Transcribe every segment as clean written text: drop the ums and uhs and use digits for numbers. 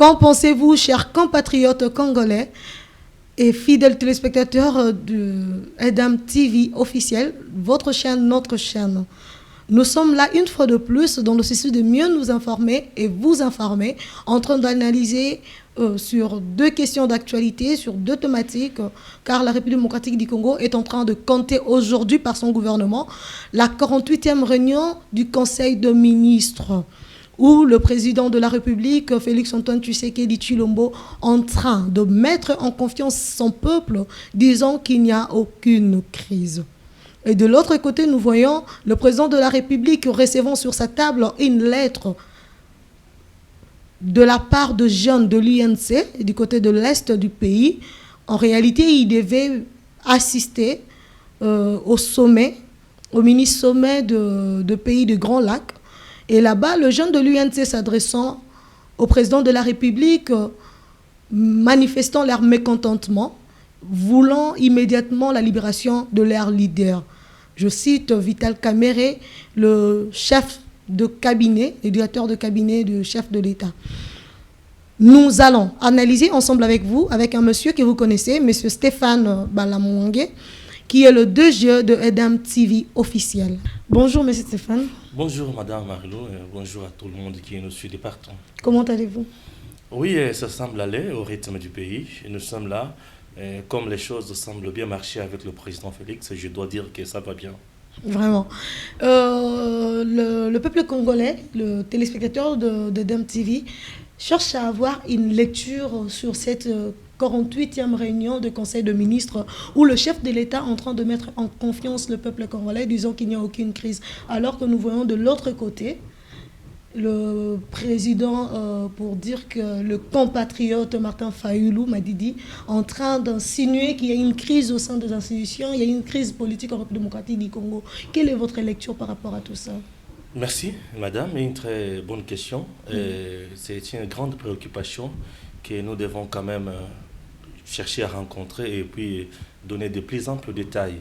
Qu'en pensez-vous, chers compatriotes congolais et fidèles téléspectateurs de Edam TV officiel, votre chaîne, notre chaîne? Nous sommes là une fois de plus dans le souci de mieux nous informer et vous informer, en train d'analyser sur deux questions d'actualité, sur deux thématiques, car la République démocratique du Congo est en train de compter aujourd'hui par son gouvernement la 48e réunion du Conseil de ministres, où le président de la République, Félix-Antoine Tshisekedi Tshilombo, en train de mettre en confiance son peuple, disant qu'il n'y a aucune crise. Et de l'autre côté, nous voyons le président de la République recevant sur sa table une lettre de la part de jeunes de l'UNC, du côté de l'Est du pays. En réalité, il devait assister au sommet, au mini-sommet de pays du Grand Lac. Et là-bas, le jeune de l'UNC s'adressant au président de la République, manifestant leur mécontentement, voulant immédiatement la libération de leur leader. Je cite Vital Kamerhe, le chef de cabinet, le directeur de cabinet du chef de l'État. Nous allons analyser ensemble avec vous, avec un monsieur que vous connaissez, monsieur Stéphane Balamouangue, qui est le 2G de Edam TV officiel. Bonjour monsieur Stéphane. Bonjour madame Marilo, et bonjour à tout le monde qui nous suit de partout. Comment allez-vous? Oui, ça semble aller au rythme du pays. Nous sommes là. Et comme les choses semblent bien marcher avec le président Félix, je dois dire que ça va bien. Vraiment. Le peuple congolais, le téléspectateur de DEM TV, cherche à avoir une lecture sur cette 48e réunion de Conseil de ministres où le chef de l'État est en train de mettre en confiance le peuple congolais, disant qu'il n'y a aucune crise. Alors que nous voyons de l'autre côté le président, pour dire que le compatriote Martin Fayulu Madidi, en train d'insinuer qu'il y a une crise au sein des institutions, il y a une crise politique en République démocratique du Congo. Quelle est votre lecture par rapport à tout ça? Merci, madame. Une très bonne question. C'est une grande préoccupation que nous devons quand même chercher à rencontrer et puis donner de plus amples détails.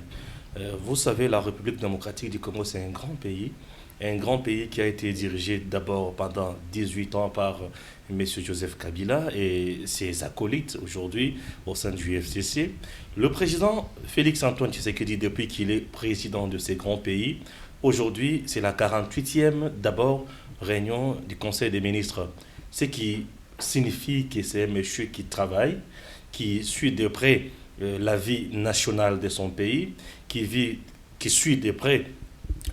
Vous savez, la République démocratique du Congo, c'est un grand pays. Un grand pays qui a été dirigé d'abord pendant 18 ans par M. Joseph Kabila et ses acolytes aujourd'hui au sein du FCC. Le président Félix-Antoine Tshisekedi, depuis qu'il est président de ces grands pays, aujourd'hui c'est la 48e d'abord réunion du Conseil des ministres. Ce qui signifie que c'est un monsieur qui travaille, qui suit de près la vie nationale de son pays, qui suit de près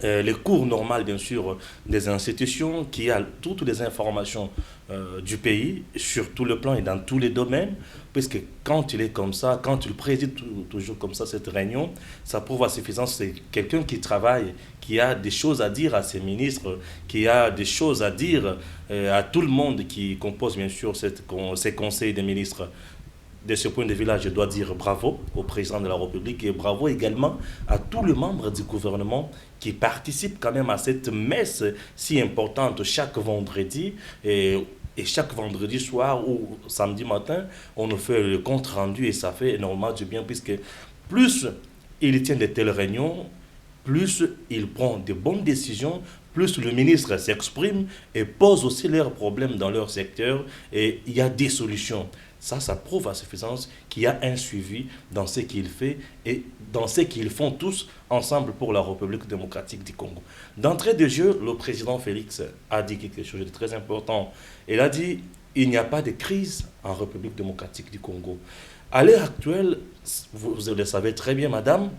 les cours normaux, bien sûr, des institutions, qui a toutes les informations du pays, sur tout le plan et dans tous les domaines, puisque quand il est comme ça, quand il préside toujours comme ça cette réunion, ça prouve à suffisance, c'est quelqu'un qui travaille, qui a des choses à dire à ses ministres, qui a des choses à dire à tout le monde qui compose, bien sûr, ces conseils des ministres. De ce point de vue-là, je dois dire bravo au président de la République et bravo également à tous les membres du gouvernement qui participent quand même à cette messe si importante chaque vendredi et chaque vendredi soir ou samedi matin, on nous fait le compte rendu et ça fait énormément du bien puisque plus il tient de telles réunions, plus il prend de bonnes décisions, plus le ministre s'exprime et pose aussi leurs problèmes dans leur secteur et il y a des solutions. Ça prouve à suffisance qu'il y a un suivi dans ce qu'il fait et dans ce qu'ils font tous ensemble pour la République démocratique du Congo. D'entrée de jeu, le président Félix a dit quelque chose de très important. Il a dit qu'il n'y a pas de crise en République démocratique du Congo. À l'heure actuelle, vous le savez très bien, madame,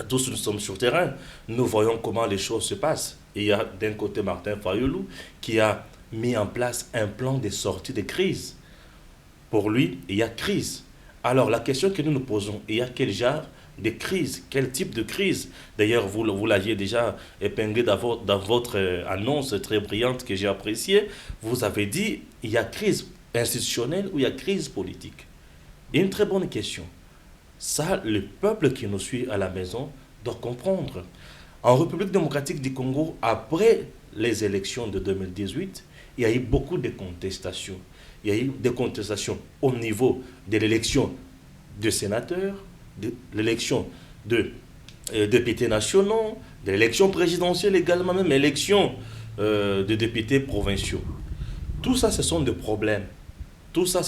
tous nous sommes sur le terrain. Nous voyons comment les choses se passent. Il y a d'un côté Martin Fayulu qui a mis en place un plan de sortie de crise. Pour lui, il y a crise. Alors, la question que nous nous posons, il y a quel genre de crise? Quel type de crise? D'ailleurs, vous l'aviez déjà épinglé dans votre annonce très brillante que j'ai appréciée. Vous avez dit, il y a crise institutionnelle ou il y a crise politique? Une très bonne question. Ça, le peuple qui nous suit à la maison doit comprendre. En République démocratique du Congo, après les élections de 2018, il y a eu beaucoup de contestations. Il y a eu des contestations au niveau de l'élection de sénateurs, de l'élection de députés nationaux, de l'élection présidentielle également, même l'élection de députés provinciaux. Tout ça, ce sont des problèmes. Tout ça,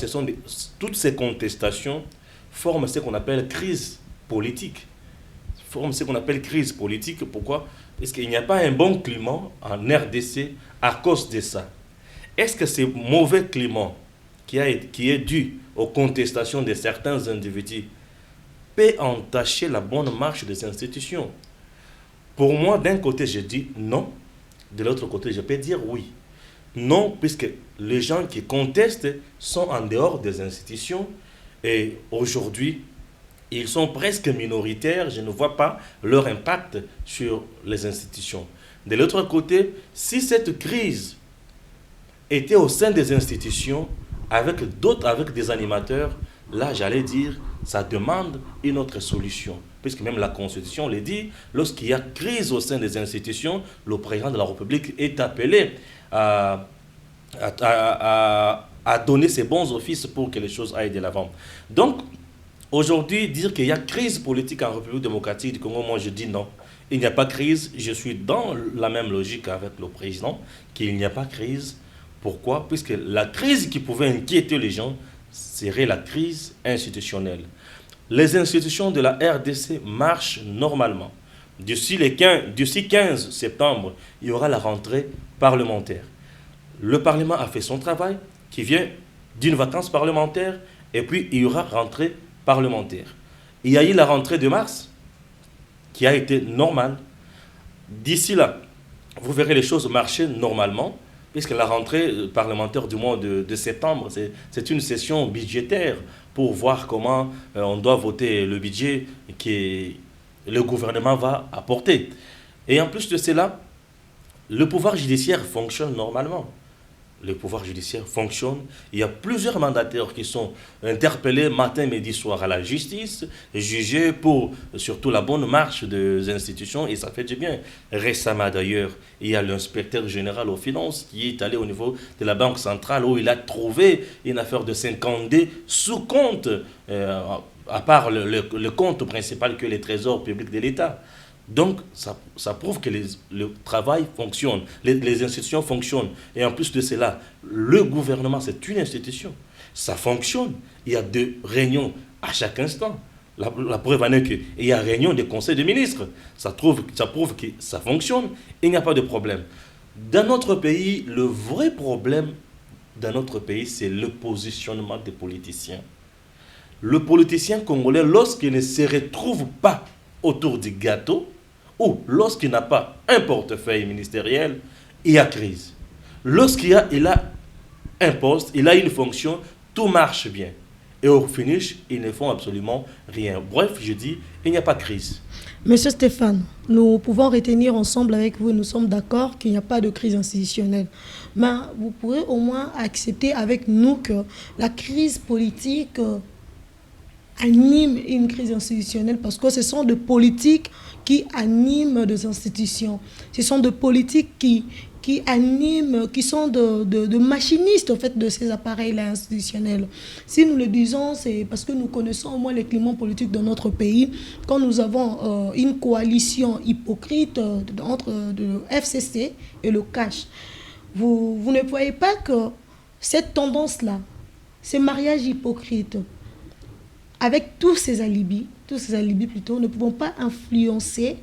toutes ces contestations forment ce qu'on appelle crise politique. Forment ce qu'on appelle crise politique. Pourquoi? Parce qu'il n'y a pas un bon climat en RDC à cause de ça. Est-ce que ce mauvais climat qui est dû aux contestations de certains individus peut entacher la bonne marche des institutions? Pour moi, d'un côté, je dis non. De l'autre côté, je peux dire oui. Non, puisque les gens qui contestent sont en dehors des institutions et aujourd'hui, ils sont presque minoritaires. Je ne vois pas leur impact sur les institutions. De l'autre côté, si cette crise était au sein des institutions, avec des animateurs, là, j'allais dire, ça demande une autre solution. Puisque même la Constitution le dit, lorsqu'il y a crise au sein des institutions, le président de la République est appelé à donner ses bons offices pour que les choses aillent de l'avant. Donc, aujourd'hui, dire qu'il y a crise politique en République démocratique du Congo, moi je dis non. Il n'y a pas crise. Je suis dans la même logique avec le président, qu'il n'y a pas crise. Pourquoi? Puisque la crise qui pouvait inquiéter les gens serait la crise institutionnelle. Les institutions de la RDC marchent normalement. D'ici 15 septembre, il y aura la rentrée parlementaire. Le Parlement a fait son travail, qui vient d'une vacance parlementaire, et puis il y aura rentrée parlementaire. Il y a eu la rentrée de mars, qui a été normale. D'ici là, vous verrez les choses marcher normalement, puisque la rentrée parlementaire du mois de septembre, c'est une session budgétaire pour voir comment on doit voter le budget que le gouvernement va apporter. Et en plus de cela, le pouvoir judiciaire fonctionne normalement. Le pouvoir judiciaire fonctionne. Il y a plusieurs mandataires qui sont interpellés matin, midi, soir à la justice, jugés pour surtout la bonne marche des institutions, et ça fait du bien. Récemment d'ailleurs, il y a l'inspecteur général aux finances qui est allé au niveau de la Banque centrale où il a trouvé une affaire de 50D sous compte, à part le compte principal que les trésors publics de l'État. Donc, ça prouve que le travail fonctionne, les institutions fonctionnent. Et en plus de cela, le gouvernement, c'est une institution. Ça fonctionne. Il y a des réunions à chaque instant. La preuve en est qu'il y a réunion des conseils des ministres. Ça prouve que ça fonctionne. Il n'y a pas de problème. Dans notre pays, le vrai problème dans notre pays, c'est le positionnement des politiciens. Le politicien congolais, lorsqu'il ne se retrouve pas autour du gâteau, ou lorsqu'il n'a pas un portefeuille ministériel, il y a crise. Lorsqu'il a un poste, il a une fonction, tout marche bien. Et au finish, ils ne font absolument rien. Bref, je dis, il n'y a pas de crise. Monsieur Stéphane, nous pouvons retenir ensemble avec vous, nous sommes d'accord qu'il n'y a pas de crise institutionnelle. Mais vous pourrez au moins accepter avec nous que la crise politique anime une crise institutionnelle, parce que ce sont des politiques qui animent des institutions. Ce sont des politiques qui animent, qui sont de machinistes en fait, de ces appareils-là institutionnels. Si nous le disons, c'est parce que nous connaissons au moins les climats politiques de notre pays. Quand nous avons une coalition hypocrite entre le FCC et le CACH, vous ne voyez pas que cette tendance-là, ces mariages hypocrites, avec tous ces alibis plutôt, ne pouvons pas influencer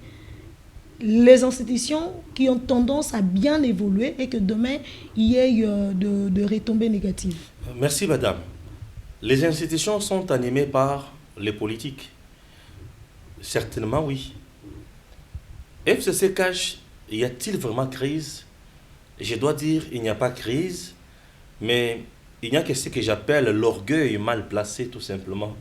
les institutions qui ont tendance à bien évoluer et que demain, il y ait de retombées négatives. Merci, madame. Les institutions sont animées par les politiques. Certainement, oui. FCC CACH, y a-t-il vraiment crise? Je dois dire, il n'y a pas crise, mais il n'y a que ce que j'appelle l'orgueil mal placé, tout simplement.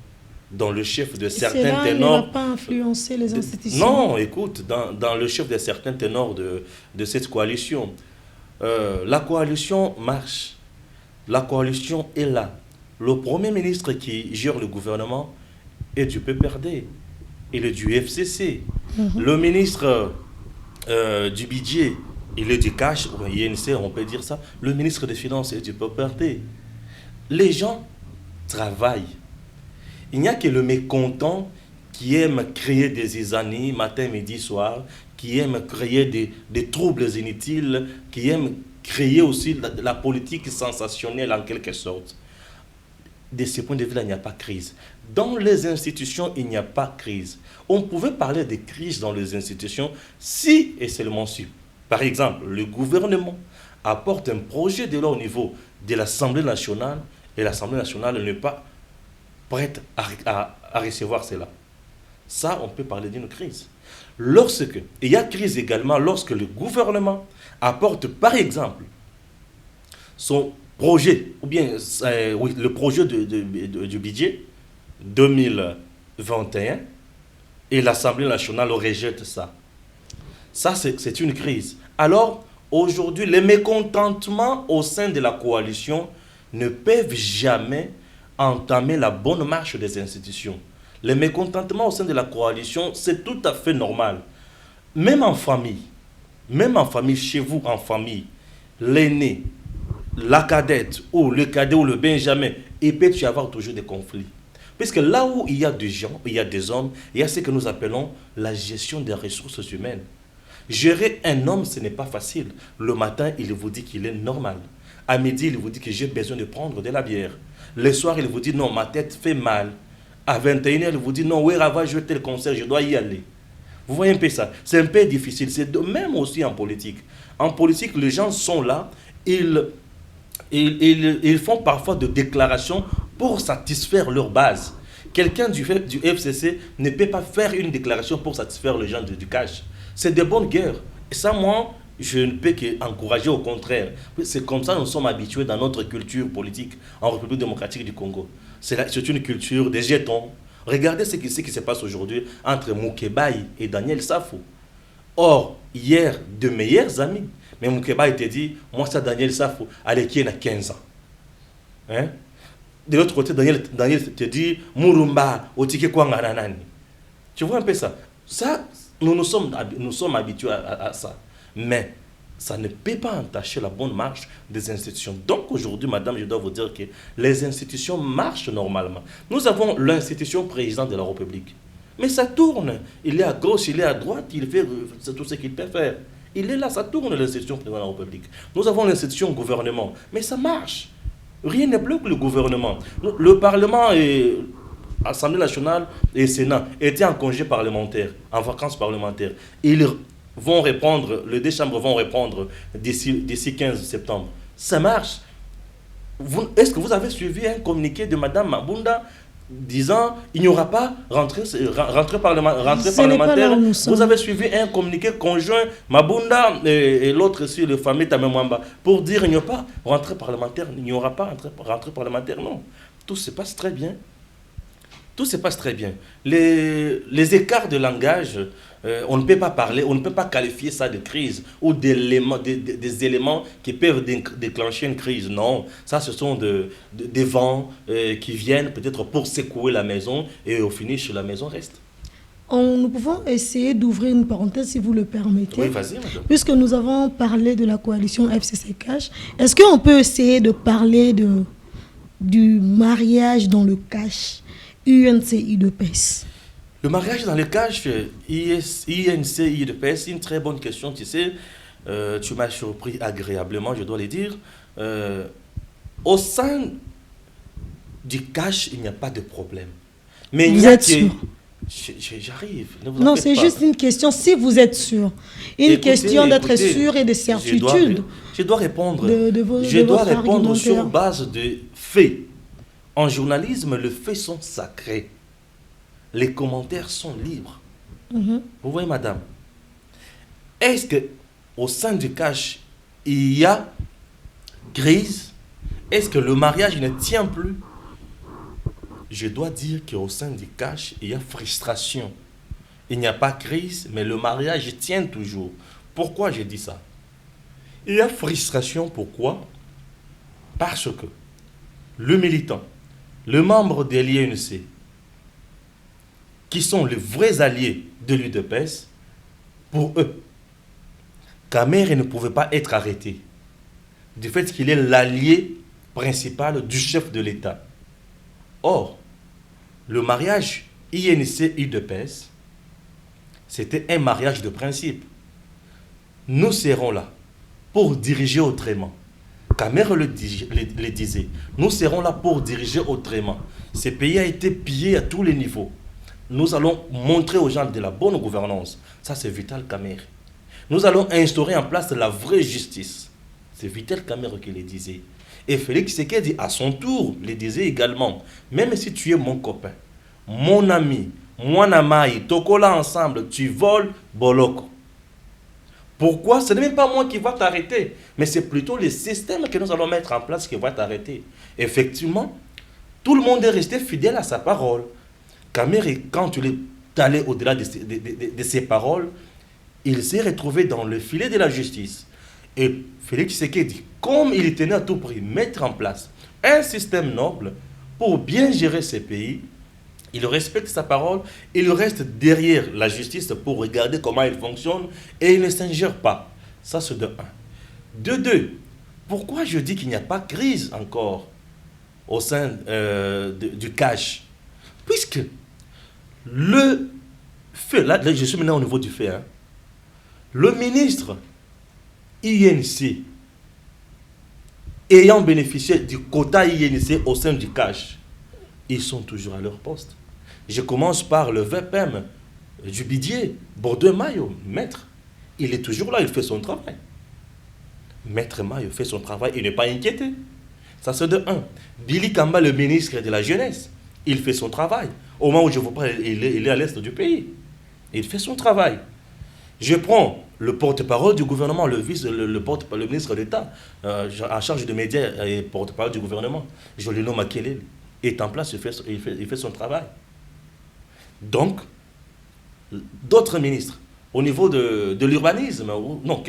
Dans le chef de certains ténors. Il ne va pas influencer les institutions. Non, écoute, dans le chef de certains ténors de cette coalition. La coalition marche. La coalition est là. Le premier ministre qui gère le gouvernement est du PPRD. Il est du FCC. Le ministre du budget, il est du CACH, INC, on peut dire ça. Le ministre des Finances est du PPRD. Les gens travaillent. Il n'y a que le mécontent qui aime créer des zizanies matin, midi, soir, qui aime créer des troubles inutiles, qui aime créer aussi la politique sensationnelle en quelque sorte. de ce point de vue-là, il n'y a pas de crise. Dans les institutions, il n'y a pas de crise. On pouvait parler de crise dans les institutions si et seulement si, par exemple, le gouvernement apporte un projet de loi au niveau de l'Assemblée nationale et l'Assemblée nationale n'est pas prête à recevoir cela. Ça, on peut parler d'une crise. Il y a crise également lorsque le gouvernement apporte, par exemple, son projet, ou bien oui, le projet du budget 2021 et l'Assemblée nationale rejette ça. Ça, c'est une crise. Alors, aujourd'hui, les mécontentements au sein de la coalition ne peuvent jamais entamer la bonne marche des institutions. Les mécontentements au sein de la coalition, c'est tout à fait normal. Même en famille, chez vous, en famille, l'aîné, la cadette, ou le cadet, ou le benjamin, il peut y avoir toujours des conflits. Puisque là où il y a des gens, il y a des hommes, il y a ce que nous appelons la gestion des ressources humaines. Gérer un homme, ce n'est pas facile. Le matin, il vous dit qu'il est normal. À midi, il vous dit que j'ai besoin de prendre de la bière. Le soir, il vous dit non, ma tête fait mal. À 21h, il vous dit non, oui, Rava, je vais tel concert, je dois y aller. Vous voyez un peu ça. C'est un peu difficile. C'est même aussi en politique. En politique, les gens sont là, ils font parfois des déclarations pour satisfaire leur base. Quelqu'un du FCC ne peut pas faire une déclaration pour satisfaire les gens du cash. C'est de bonnes guerres. Et ça, moi, je ne peux qu'encourager au contraire. C'est comme ça que nous sommes habitués dans notre culture politique en République démocratique du Congo. C'est une culture des jetons. Regardez ce qui se passe aujourd'hui entre Moukebaï et Daniel Safo. Or, hier, de meilleurs amis. Mais Moukebaï te dit, moi, ça, Daniel Safo, allez, qui a 15 ans. Hein? De l'autre côté, Daniel te dit, Murumba, Otike Kwangananani. Tu vois un peu ça? Ça, nous sommes habitués à ça. Mais ça ne peut pas entacher la bonne marche des institutions. Donc aujourd'hui, madame, je dois vous dire que les institutions marchent normalement. Nous avons l'institution président de la République. Mais ça tourne. Il est à gauche, il est à droite, il fait tout ce qu'il peut faire. Il est là, ça tourne l'institution président de la République. Nous avons l'institution gouvernement. Mais ça marche. Rien ne bloque le gouvernement. Le Parlement et l'Assemblée nationale et le Sénat étaient en congé parlementaire, en vacances parlementaires. Ils vont répondre, les deux chambres vont répondre d'ici 15 septembre. Ça marche. Est-ce que vous avez suivi un communiqué de Mme Mabunda disant il n'y aura pas rentrée parlementaire? Vous avez suivi un communiqué conjoint Mabunda et l'autre sur le fameux Tamemwamba pour dire il n'y aura pas rentrée parlementaire, il n'y aura pas rentrée parlementaire. Non, tout se passe très bien. Tout se passe très bien. Les écarts de langage, on ne peut pas parler, on ne peut pas qualifier ça de crise ou des éléments qui peuvent déclencher une crise. Non, ça ce sont des vents qui viennent peut-être pour secouer la maison et au finish la maison reste. Nous pouvons essayer d'ouvrir une parenthèse si vous le permettez. Oui, vas-y, madame. Puisque nous avons parlé de la coalition FCC Cash, est-ce qu'on peut essayer de parler du mariage dans le cash UNC-UDPS? Le mariage dans le cash, INC-UDPS, c'est une très bonne question, tu sais. Tu m'as surpris agréablement, je dois le dire. Au sein du cash, il n'y a pas de problème. Mais vous êtes sûr? J'arrive. Non, c'est juste une question, si vous êtes sûr. Question d'être sûr et de certitude. Je dois répondre. Je dois répondre sur base de faits. En journalisme, les faits sont sacrés. Les commentaires sont libres. Vous voyez, madame, est-ce qu'au sein du cash, il y a crise? Est-ce que le mariage ne tient plus? Je dois dire qu'au sein du cash, il y a frustration. Il n'y a pas crise, mais le mariage tient toujours. Pourquoi je dis ça? Il y a frustration, pourquoi? Parce que le militant, le membre de l'INC, qui sont les vrais alliés de l'UDPS, pour eux, Kamer ne pouvait pas être arrêté du fait qu'il est l'allié principal du chef de l'État. Or, le mariage INC-UDPS, c'était un mariage de principe. Nous serons là pour diriger autrement. Kamere le disait, nous serons là pour diriger autrement. Ce pays a été pillé à tous les niveaux. Nous allons montrer aux gens de la bonne gouvernance. Ça, c'est Vital Kamere. Nous allons instaurer en place la vraie justice. C'est Vital Kamere qui le disait. Et Félix Tshisekedi, à son tour, le disait également. Même si tu es mon copain, mon ami, mon amai, tokola ensemble, tu voles, boloko. Pourquoi? Ce n'est même pas moi qui va t'arrêter, mais c'est plutôt le système que nous allons mettre en place qui va t'arrêter. Effectivement, tout le monde est resté fidèle à sa parole. Kamere, quand il est allé au-delà de ses paroles, il s'est retrouvé dans le filet de la justice. Et Félix Tshisekedi, comme il tenait à tout prix mettre en place un système noble pour bien gérer ce pays, il respecte sa parole, il reste derrière la justice pour regarder comment il fonctionne et il ne s'ingère pas. Ça, c'est de 1. De 2, pourquoi je dis qu'il n'y a pas de crise encore au sein du cash? Puisque le fait, là je suis maintenant au niveau du fait, hein, le ministre INC ayant bénéficié du quota INC au sein du cash, ils sont toujours à leur poste. Je commence par le VPM du Bidier, Bordeaux Mayo, maître. Il est toujours là, il fait son travail. Maître Mayo fait son travail, il n'est pas inquiété. Ça c'est de 1. Billy Kamba, le ministre de la Jeunesse, il fait son travail. Au moment où je vous parle, il est à l'est du pays. Il fait son travail. Je prends le porte-parole du gouvernement, le ministre d'État, en charge des médias et porte-parole du gouvernement, Jolino Makelele, est en place, il fait son travail. Donc, d'autres ministres, au niveau de l'urbanisme, non,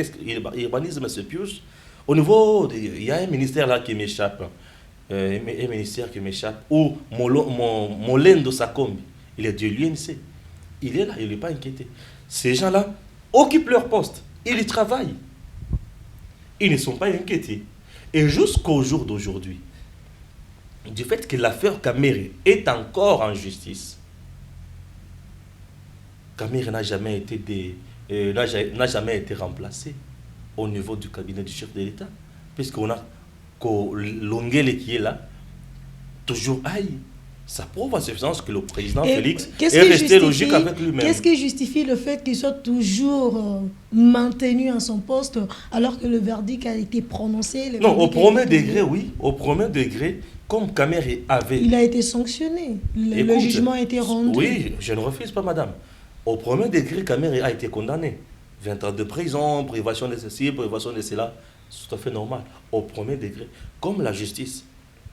l'urbanisme c'est plus, au niveau, il y a un ministère là qui m'échappe, où Molendo Sakombi, il est de l'UNC, il est là, il n'est pas inquiété. Ces gens-là occupent leur poste, ils y travaillent, ils ne sont pas inquiétés. Et jusqu'au jour d'aujourd'hui, du fait que l'affaire Kamere est encore en justice, Kamere n'a jamais été remplacé au niveau du cabinet du chef de l'État, puisqu'on a Longele qui est là, toujours aïe. Ça prouve à suffisance que le président Félix est resté logique avec lui-même. Qu'est-ce qui justifie le fait qu'il soit toujours maintenu à son poste alors que le verdict a été prononcé? Non, au premier degré, oui. Au premier degré, comme Kamere avait... Il a été sanctionné. Le jugement a été rendu. Oui, je ne refuse pas, madame. Au premier degré, Kamere a été condamné. 20 ans de prison, privation de ceci, privation de cela. C'est tout à fait normal. Au premier degré, comme la justice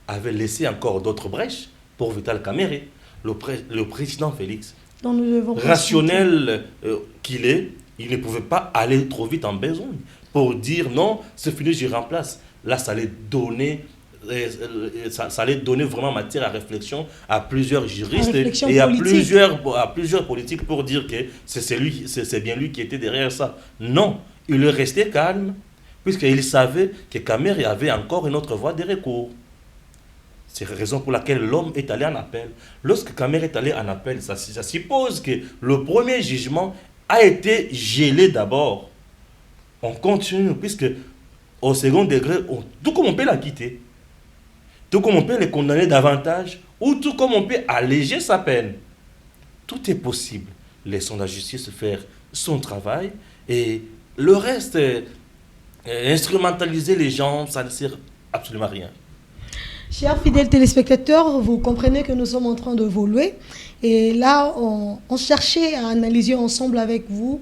avait laissé encore d'autres brèches pour Vital Kamere, le président Félix, rationnel qu'il est, il ne pouvait pas aller trop vite en besogne pour dire non, c'est fini, je remplace. Là, ça allait donner vraiment matière à réflexion à plusieurs juristes et à plusieurs politiques pour dire que c'est bien lui qui était derrière ça. Non, il est resté calme puisqu'il savait que Kamere avait encore une autre voie de recours. C'est la raison pour laquelle l'homme est allé en appel. Lorsque Kamere est allé en appel, ça suppose que le premier jugement a été gelé d'abord. On continue, puisque au second degré, tout comme on peut la quitter, tout comme on peut le condamner davantage, ou tout comme on peut alléger sa peine. Tout est possible. Laissons la justice faire son travail, et le reste, instrumentaliser les gens, ça ne sert absolument à rien. Chers fidèles téléspectateurs, vous comprenez que nous sommes en train d'évoluer. Et là, on cherchait à analyser ensemble avec vous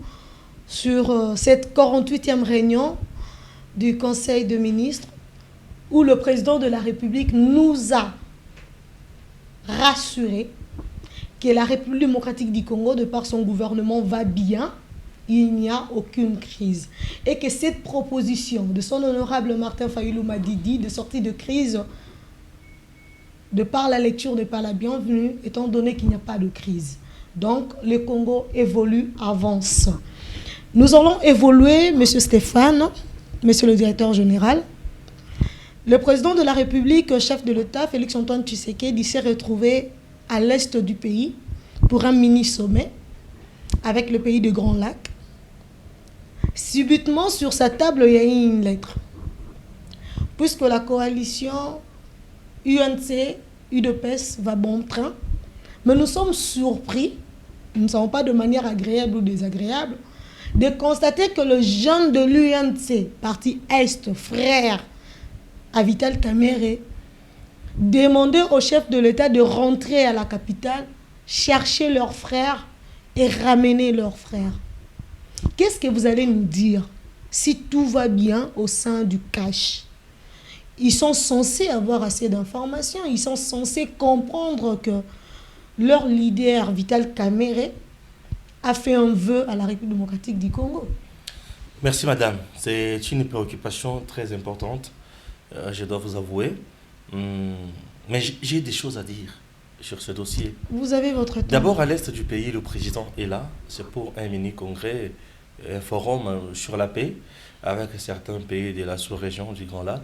sur cette 48e réunion du Conseil des ministres où le président de la République nous a rassuré que la République démocratique du Congo, de par son gouvernement, va bien. Il n'y a aucune crise. Et que cette proposition de son honorable Martin Fayulu Madidi de sortie de crise, de par la lecture, de par la bienvenue, étant donné qu'il n'y a pas de crise. Donc, le Congo évolue, avance. Nous allons évoluer, M. Stéphane, M. le directeur général. Le président de la République, chef de l'État, Félix-Antoine Tshisekedi, s'est retrouvé à l'est du pays pour un mini-sommet avec le pays de Grand Lac. Subitement, sur sa table, il y a une lettre. puisque la coalition UNC, UDPS va bon train. Mais nous sommes surpris, nous ne savons pas de manière agréable ou désagréable, de constater que le jeune de l'UNC, parti Est, frère à Vital Kamerhe, demandait au chef de l'État de rentrer à la capitale, chercher leurs frères et ramener leurs frères. Qu'est-ce que vous allez nous dire si tout va bien au sein du cash? Ils sont censés avoir assez d'informations, ils sont censés comprendre que leur leader, Vital Kamerhe, a fait un vœu à la République démocratique du Congo. Merci madame, c'est une préoccupation très importante, je dois vous avouer. Mais j'ai des choses à dire sur ce dossier. Vous avez votre temps. D'abord, à l'est du pays, le président est là. C'est pour un mini-congrès, un forum sur la paix avec certains pays de la sous-région du Grand Lac.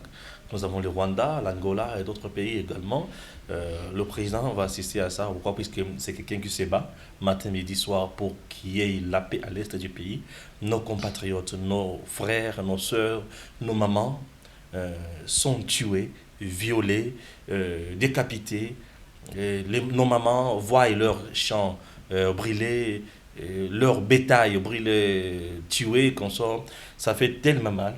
Nous avons le Rwanda, l'Angola et d'autres pays également. Le président va assister à ça. Pourquoi? Puisque c'est quelqu'un qui se bat matin, midi, soir pour qu'il y ait la paix à l'est du pays. Nos compatriotes, nos frères, nos sœurs, nos mamans sont tués, violés, décapités. Nos mamans voient leurs champs brûlés, leur bétail brûlé, tué, consort. Ça fait tellement mal,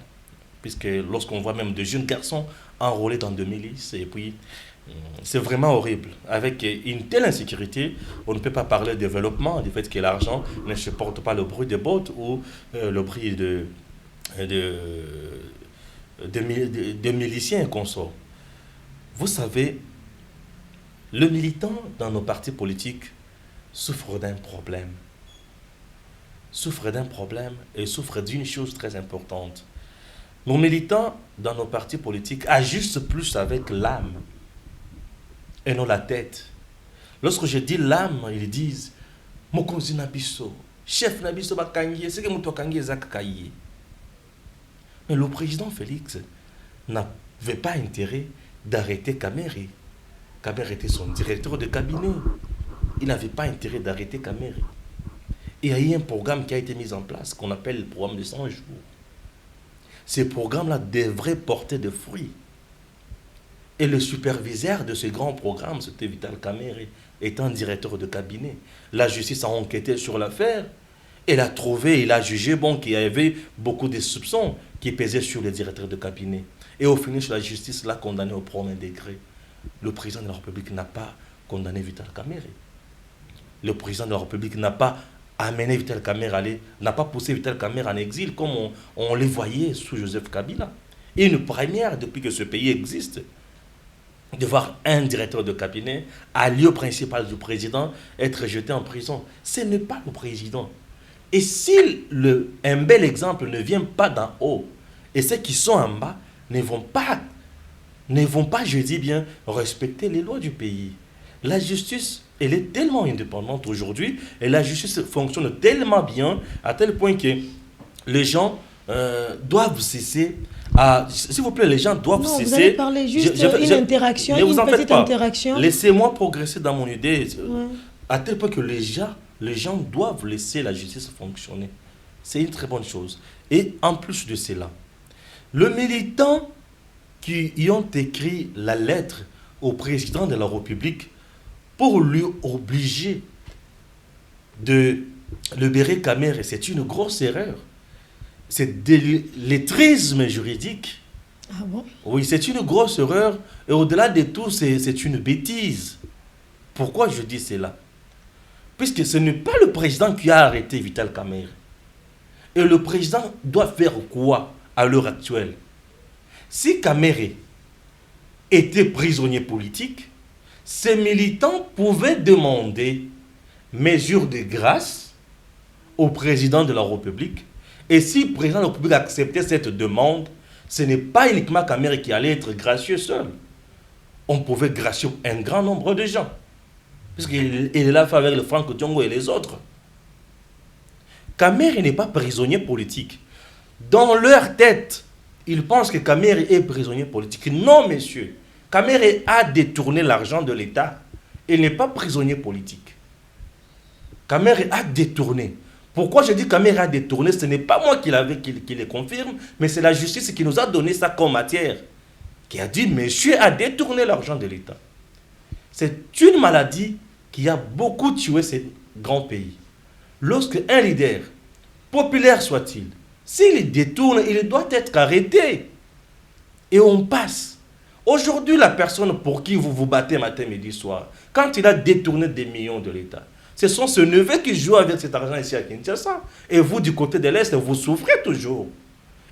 puisque lorsqu'on voit même de jeunes garçons enrôlés dans des milices, et puis c'est vraiment horrible. Avec une telle insécurité, on ne peut pas parler de développement, du fait que l'argent ne supporte pas le bruit des bottes ou le bruit de miliciens consorts. Vous savez, le militant dans nos partis politiques souffre d'un problème. Souffre d'un problème et souffre d'une chose très importante. Nos militants dans nos partis politiques agissent plus avec l'âme et non la tête. Lorsque je dis l'âme, ils disent Mokonzi Nabiso, chef Nabiso Bakangi, c'est que Moutokangi Zakaye. Mais le président Félix n'avait pas intérêt d'arrêter Kamerhe. Kamerhe était son directeur de cabinet. Il n'avait pas intérêt d'arrêter Kamerhe. Et il y a eu un programme qui a été mis en place qu'on appelle le programme de 100 jours. Ce programme-là devrait porter des fruits. Et le superviseur de ce grand programme, c'était Vital Kamerhe, étant directeur de cabinet. La justice a enquêté sur l'affaire. Elle a trouvé, il a jugé qu'il y avait beaucoup de soupçons qui pesaient sur les directeurs de cabinet. Et au finish, la justice l'a condamné au premier degré. Le président de la République n'a pas condamné Vital Kamerhe. Le président de la République n'a pas amené Vital Kamerhe, n'a pas poussé Vital Kamerhe en exil comme on les voyait sous Joseph Kabila. Et une première depuis que ce pays existe, de voir un directeur de cabinet, à lieu principal du président, être jeté en prison. Ce n'est pas le président. Et si un bel exemple ne vient pas d'en haut, et ceux qui sont en bas ne vont pas, je dis bien, respecter les lois du pays. La justice, elle est tellement indépendante aujourd'hui, et la justice fonctionne tellement bien, à tel point que les gens doivent cesser s'il vous plaît, les gens doivent cesser. Vous allez parler juste une interaction, une petite interaction. Laissez-moi progresser dans mon idée, à tel point que les gens doivent laisser la justice fonctionner. C'est une très bonne chose. Et en plus de cela, le militant qui y ont écrit la lettre au président de la République pour lui obliger de libérer Kamerhe, c'est une grosse erreur. C'est de l'illettrisme juridique. Ah bon? Oui, c'est une grosse erreur. Et au-delà de tout, c'est une bêtise. Pourquoi je dis cela? Puisque ce n'est pas le président qui a arrêté Vital Kamerhe. Et le président doit faire quoi à l'heure actuelle? Si Kamerhe était prisonnier politique, ces militants pouvaient demander mesure de grâce au président de la République. Et si le président de la République acceptait cette demande, ce n'est pas uniquement Kamerhe qui allait être gracieux seul. On pouvait gracier un grand nombre de gens. Puisqu'il est là avec le Franck Diongo et les autres. Kamerhe n'est pas prisonnier politique. Dans leur tête, ils pensent que Kamerhe est prisonnier politique. Non, messieurs. Kamerhe a détourné l'argent de l'État. Il n'est pas prisonnier politique. Kamerhe a détourné. Pourquoi je dis Kamerhe a détourné? Ce n'est pas moi qui les confirme, mais c'est la justice qui nous a donné ça comme matière. qui a dit monsieur a détourné l'argent de l'État. C'est une maladie qui a beaucoup tué ces grands pays. Lorsque un leader, populaire soit-il, s'il détourne, il doit être arrêté. Et on passe. Aujourd'hui, la personne pour qui vous vous battez matin, midi, soir, quand il a détourné des millions de l'État, ce sont ses neveux qui jouent avec cet argent ici à Kinshasa. Et vous, du côté de l'Est, vous souffrez toujours.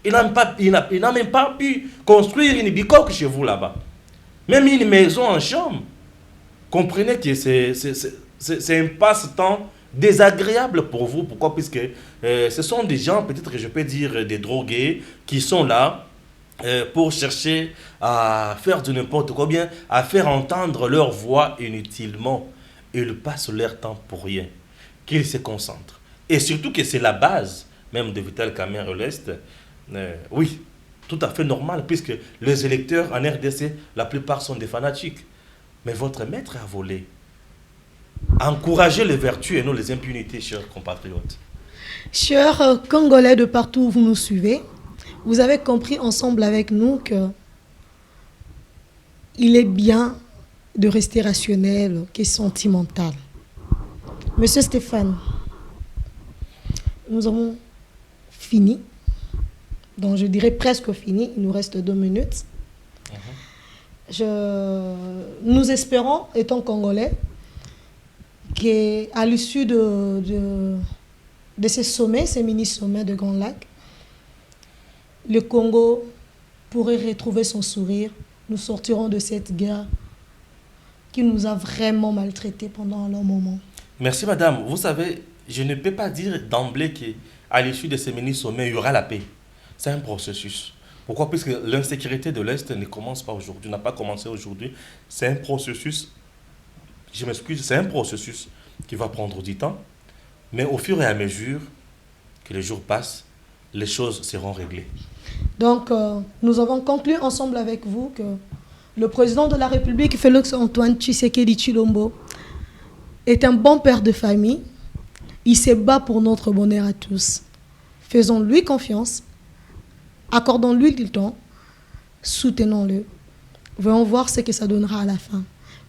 Il n'a même pas pu construire une bicoque chez vous là-bas. Même une maison en chambre. Comprenez que c'est un passe-temps désagréable pour vous. Pourquoi? Puisque ce sont des gens, peut-être je peux dire des drogués, qui sont là pour chercher à faire de n'importe quoi, bien à faire entendre leur voix inutilement. Ils passent leur temps pour rien. Qu'ils se concentrent. Et surtout que c'est la base même de Vital Kamerhe à l'Est. Oui, tout à fait normal, puisque les électeurs en RDC, la plupart sont des fanatiques. Mais votre maître a volé. Encouragez les vertus et non les impunités, chers compatriotes. Chers Congolais de partout où vous nous suivez, vous avez compris ensemble avec nous que il est bien de rester rationnel que sentimental. Monsieur Stéphane, nous avons fini. Donc je dirais presque fini. Il nous reste 2 minutes. Nous espérons, étant Congolais, qu'à l'issue de ces sommets, ces mini-sommets de Grand Lac, le Congo pourrait retrouver son sourire. Nous sortirons de cette guerre qui nous a vraiment maltraités pendant un long moment. Merci madame. Vous savez, je ne peux pas dire d'emblée qu'à l'issue de ces mini-sommets, il y aura la paix. C'est un processus. Pourquoi? Puisque l'insécurité de l'Est ne commence pas aujourd'hui, n'a pas commencé aujourd'hui. C'est un processus, je m'excuse, c'est un processus qui va prendre du temps. Mais au fur et à mesure que les jours passent, les choses seront réglées. Donc, nous avons conclu ensemble avec vous que le président de la République, Félix Antoine Tshisekedi Tshilombo, est un bon père de famille. Il se bat pour notre bonheur à tous. Faisons-lui confiance. Accordons-lui du temps, soutenons-le. Voyons voir ce que ça donnera à la fin.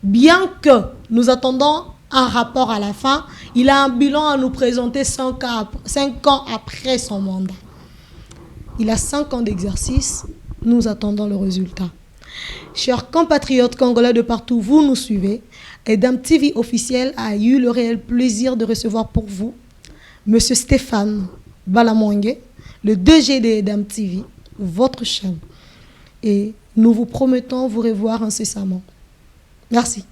Bien que nous attendons un rapport à la fin, il a un bilan à nous présenter 5 ans après son mandat. Il a 5 ans d'exercice, nous attendons le résultat. Chers compatriotes congolais de partout, vous nous suivez. Edam TV officiel a eu le réel plaisir de recevoir pour vous M. Stéphane Balamwenge, le DG de Edam TV, votre chaîne. Et nous vous promettons vous revoir incessamment. Merci.